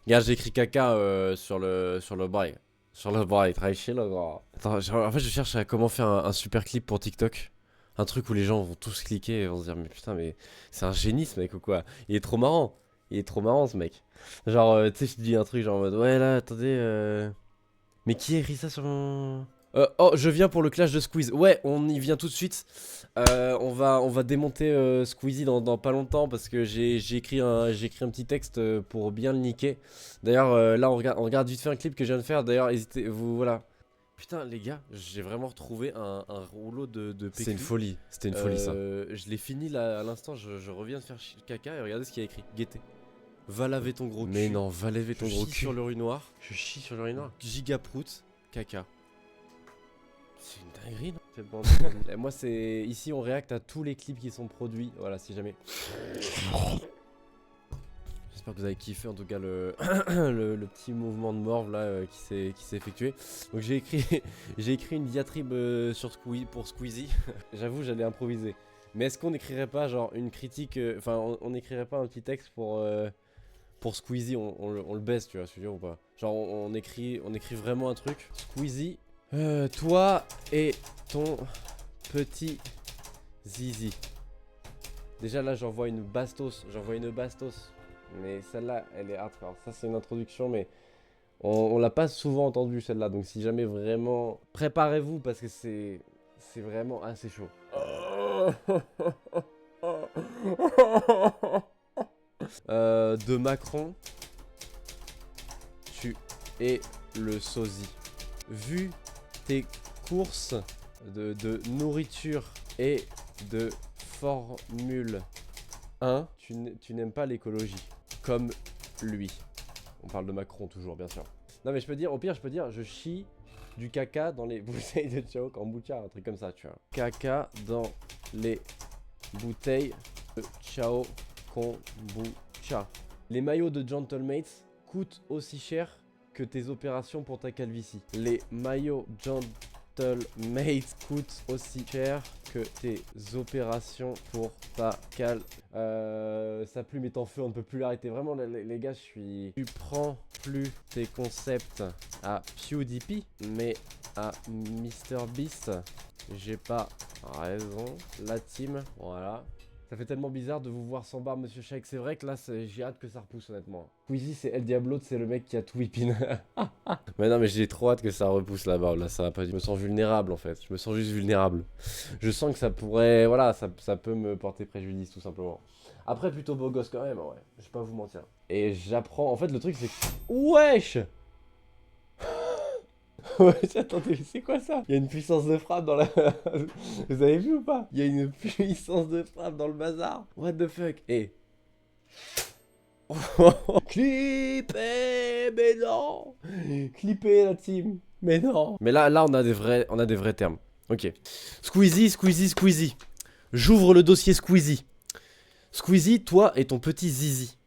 Regarde, j'ai écrit caca sur le bail. Sur le bail, très chill, là, gros. Attends, en fait, je cherche à comment faire un super clip pour TikTok. Un truc où les gens vont tous cliquer et vont se dire, mais putain, mais c'est un génie ce mec ou quoi? Il est trop marrant. Il est trop marrant ce mec. Genre, tu sais, je te dis un truc genre en mode, ouais, là, attendez, mais qui a écrit ça sur mon... oh, je viens pour le clash de Squeeze. Ouais, on y vient tout de suite. On va démonter Squeezie dans pas longtemps parce que j'ai écrit un petit texte pour bien le niquer. D'ailleurs, là, on regarde vite fait un clip que je viens de faire. D'ailleurs, hésitez, vous, voilà. Putain, les gars, j'ai vraiment retrouvé un rouleau de PQ. C'est une folie, c'était une folie ça. Je l'ai fini là à l'instant, je reviens de faire caca et regardez ce qu'il y a écrit. Guettez. Va laver ton gros cul. Mais non, va laver ton gros cul. Sur l'urinoir. Je chie sur l'urinoir. Gigaprout, caca. C'est une dinguerie, non? C'est bon. Et moi, c'est... Ici, on réacte à tous les clips qui sont produits. Voilà, si jamais... J'espère que vous avez kiffé, en tout cas, le petit mouvement de morve, là, qui s'est effectué. Donc, j'ai écrit une diatribe pour Squeezie. J'avoue, j'allais improviser. Mais est-ce qu'on n'écrirait pas, genre, une critique... Enfin, on n'écrirait pas un petit texte pour Squeezie, on le baisse, tu vois, je veux dire ou pas? Genre, on écrit vraiment un truc. Squeezie... toi et ton petit zizi. Déjà là j'envoie une bastos. Mais celle-là elle est hardcore. Ça c'est une introduction mais on l'a pas souvent entendue celle-là. Donc si jamais vraiment... Préparez-vous parce que c'est vraiment assez chaud. De Macron, tu es le sosie. Vu tes courses de nourriture et de Formule 1, tu n'aimes pas l'écologie, comme lui. On parle de Macron toujours, bien sûr. Non mais je peux dire, au pire je peux dire, je chie du caca dans les bouteilles de Chao Kombucha, un truc comme ça, tu vois. Caca dans les bouteilles de Chao Kombucha. Les maillots de Gentlemates coûtent aussi cher que tes opérations pour ta calvitie. Les maillots Gentlemates coûtent aussi cher que tes opérations pour ta sa plume est en feu, on ne peut plus l'arrêter. Vraiment les gars, tu prends plus tes concepts à PewDiePie, mais à MrBeast. J'ai pas raison. La team, voilà. Ça fait tellement bizarre de vous voir sans barbe, monsieur Shake. C'est vrai que là, j'ai hâte que ça repousse, honnêtement. Squeezie, c'est El Diablo, c'est le mec qui a tout whippin. Mais non, mais j'ai trop hâte que ça repousse la barbe. Là, ça va pas. Je me sens vulnérable, en fait. Je me sens juste vulnérable. Je sens que ça pourrait... Voilà, ça peut me porter préjudice, tout simplement. Après, plutôt beau gosse quand même, ouais. Je vais pas vous mentir. Et j'apprends... En fait, le truc, c'est que... Wesh! Ouais, attendez, c'est quoi ça? Il y a une puissance de frappe dans la... Vous avez vu ou pas? Il y a une puissance de frappe dans le bazar. What the fuck? Eh. Clippé, mais non. Clippé la team. Mais non. Mais là on a des vrais termes. Ok. Squeezie. J'ouvre le dossier Squeezie. Squeezie, toi et ton petit zizi.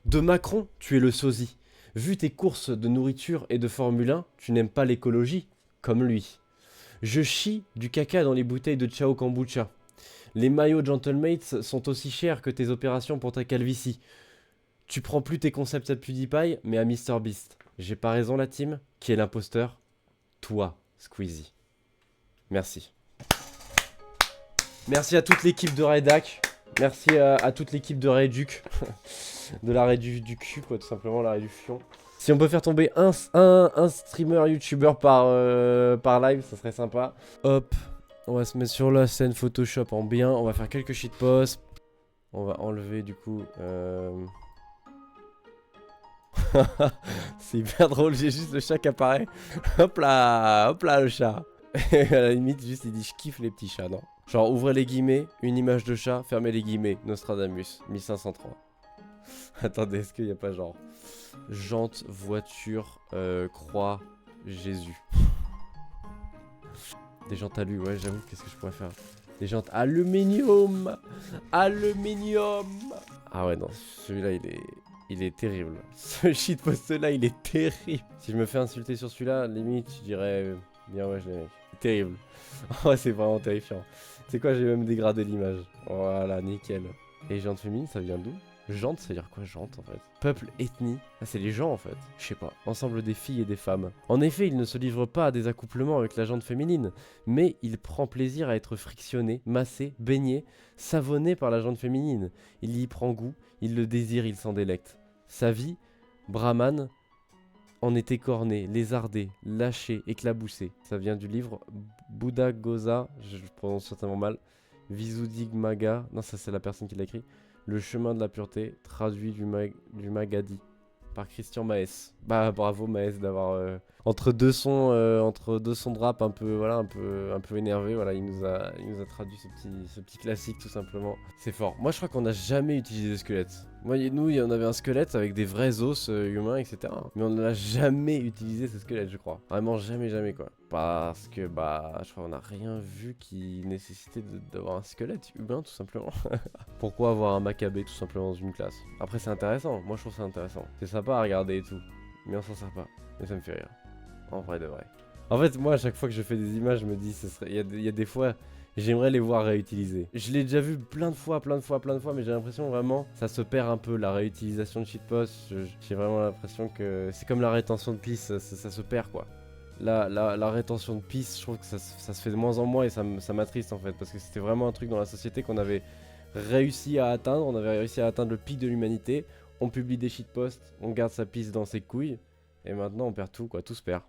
De Macron, tu es le sosie. Vu tes courses de nourriture et de Formule 1, tu n'aimes pas l'écologie, comme lui. Je chie du caca dans les bouteilles de Chao Kombucha. Les maillots Gentlemates sont aussi chers que tes opérations pour ta calvitie. Tu prends plus tes concepts à PewDiePie, mais à MrBeast. J'ai pas raison la team? Qui est l'imposteur? Toi, Squeezie. Merci. Merci à toute l'équipe de Redac. Merci à toute l'équipe de Reduc. De l'arrêt du cul, quoi, tout simplement, l'arrêt du fion. Si on peut faire tomber un streamer youtubeur par live, ça serait sympa. Hop, on va se mettre sur la scène Photoshop en bien. On va faire quelques shitposts. On va enlever du coup... C'est hyper drôle, j'ai juste le chat qui apparaît. Hop là le chat. À la limite, juste il dit je kiffe les petits chats, non? Genre ouvrez les guillemets, une image de chat, fermez les guillemets, Nostradamus, 1503. Attendez, est-ce qu'il n'y a pas genre jante, voiture, croix, Jésus. Des jantes alu, ouais j'avoue, qu'est-ce que je pourrais faire? Des jantes aluminium. Aluminium. Ah ouais non, celui-là il est terrible. Ce shitpost là il est terrible. Si je me fais insulter sur celui-là, limite je dirais bien ouais je l'ai mec. terrible. Ouais, c'est vraiment terrifiant. C'est quoi, j'ai même dégradé l'image. Voilà, nickel. Et jante féminine, ça vient d'où? Jante, ça veut dire quoi, jante en fait? Peuple, ethnie. Ah, c'est les gens en fait. Je sais pas. Ensemble des filles et des femmes. En effet, il ne se livre pas à des accouplements avec la jante féminine, mais il prend plaisir à être frictionné, massé, baigné, savonné par la jante féminine. Il y prend goût, il le désire, il s'en délecte. Sa vie, Brahman, en est écorné, lézardé, lâché, éclaboussé. Ça vient du livre Bouddha Gosa, je prononce certainement mal, Visuddhimagga, non ça c'est la personne qui l'a écrit, Le chemin de la pureté, traduit du Magadhi, par Christian Maes. Bah bravo Maes d'avoir entre deux sons de rap un peu voilà un peu énervé, voilà, il nous a traduit ce petit classique tout simplement. C'est fort. Moi je crois qu'on n'a jamais utilisé de squelette. Moi nous il y en avait un squelette avec des vrais os humains etc. Mais on n'a jamais utilisé ce squelette je crois. Vraiment jamais quoi. Parce que bah je crois qu'on n'a rien vu qui nécessitait d'avoir un squelette humain tout simplement. Pourquoi avoir un Maccabée tout simplement dans une classe? Après c'est intéressant, moi je trouve ça intéressant. C'est sympa à regarder et tout, mais on s'en sert pas. Mais ça me fait rire, en vrai de vrai. En fait moi à chaque fois que je fais des images je me dis, il y a des fois j'aimerais les voir réutilisées. Je l'ai déjà vu plein de fois, mais j'ai l'impression vraiment ça se perd un peu la réutilisation de shitpost. J'ai vraiment l'impression que c'est comme la rétention de piste, ça se perd quoi. La rétention de piste, je trouve que ça se fait de moins en moins et ça m'attriste en fait, parce que c'était vraiment un truc dans la société qu'on avait réussi à atteindre, on avait réussi à atteindre le pic de l'humanité, on publie des shitposts, on garde sa piste dans ses couilles, et maintenant on perd tout quoi, tout se perd.